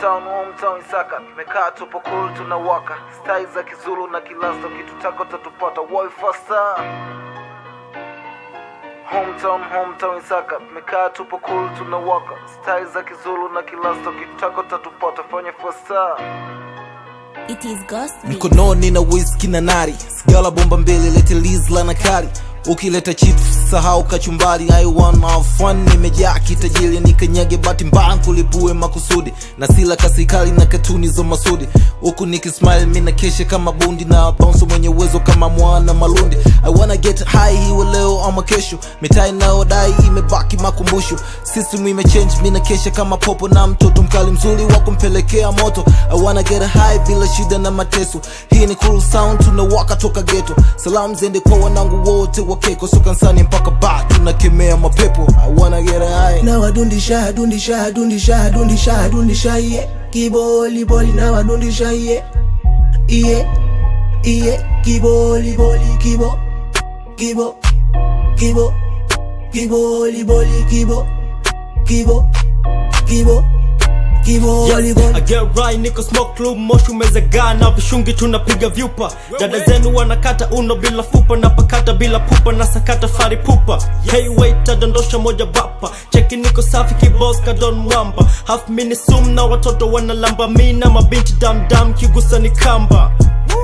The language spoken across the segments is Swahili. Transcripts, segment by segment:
Hometown Isaka, tumekaa tupo cool tunawaka, style za Kizulu na Kilasto, kitu tako tatupata woi faster. Hometown Isaka, tumekaa tupo cool tunawaka, style za Kizulu na Kilasto, kitu tako tatupata fanya faster. It is gospel. Mikononi na whisky na nari, sigala bomba mbele lete lizla na kari. Ukileta chips sahau kachumbari. I wanna have fun, nimejaa kitajiri, nikanyage bati mbaya kulipue makusudi, na sila kasikali na katuni za masudi. Huku nikismile mina keshe kama bundi, na bounce mwenye uwezo kama mwana malundi. I wanna get high hiwe leo ama kesho, mitai nao dai imebaki makumbusho. System imechange, mina keshe kama popo na mtoto mkali mzuri wa kumpelekea moto. I wanna get high bila shida na mateso. Hii ni cool sound, tunawaka toka ghetto. Salamu zende kwa wanangu wote wakeko, so kansani mpaka ba tunakemea mapepo. I wanna get high. Now I dundisha yeah. Kiboli boli now I dundisha yeah. Kiboli boli kibo kiboli boli kibo. Yes, I get right, niko smoke club, moshi umezagaa na vishungi tunapiga vyupa. Dada zenu wanakata uno bila fupa, na pakata bila pupa, na sakata fari pupa. Hey wait, adondosha moja bapa, cheki niko safi kiboss kadon mwamba. Half mini sum na watoto wanalamba, mina mabinti dam kigusa ni kamba.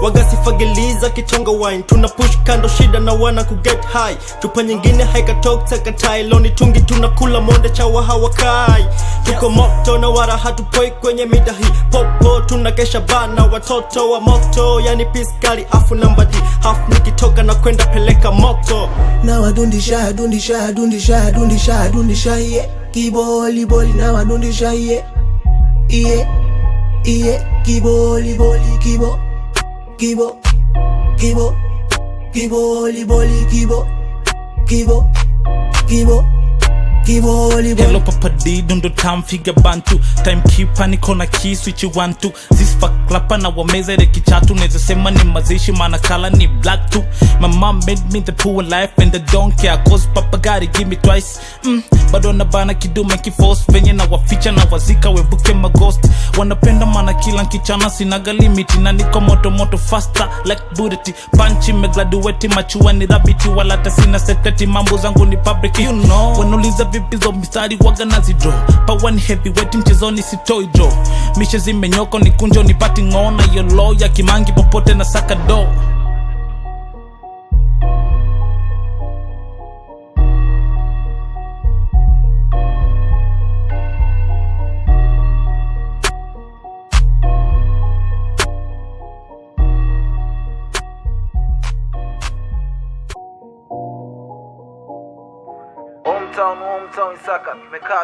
Wagasi fagiliza kichonga wine, tuna push kando shida na wana kuget high. Chupa nyingine haika talk takatai, loni tungi tunakula monde chawa hawakai. Tuko moto na wara hatupoi kwenye mida hii, popo tunakesha bana watoto wa moto. Yani piskali afu namba D, half nikitoka na kwenda peleka moto. Now I dundisha yeah. Kiboli boli now I dundisha yeah. Kiboli boli kiboli boli Hello Papa D, dundo tam figa bantu. Time keeper niko na key switch 1-2. This fuck klapa na wameza ile kichatu. Neza sema ni mazishi mana kala ni black too. My mom made me the poor life and I don't care, cause Papa gotta give me twice. Bado na bana kidume kiforce, venye na waficha na wazika webuke maghost. Wanapenda mana kila nkichana sinaga limiti, na niko moto faster like Bureti. Panchi megraduate machua ni rabiti, wala tasina sekati mambo zangu ni public. You know wanuliza vipi zo mistari waga nazidraw, power ni heavyweight mchezoni sitoi draw. Mishe zimenyoko ni kunjo ni pati ngona, yolo ya kimangi popote na saka do. Hometown Isaka, tumekaa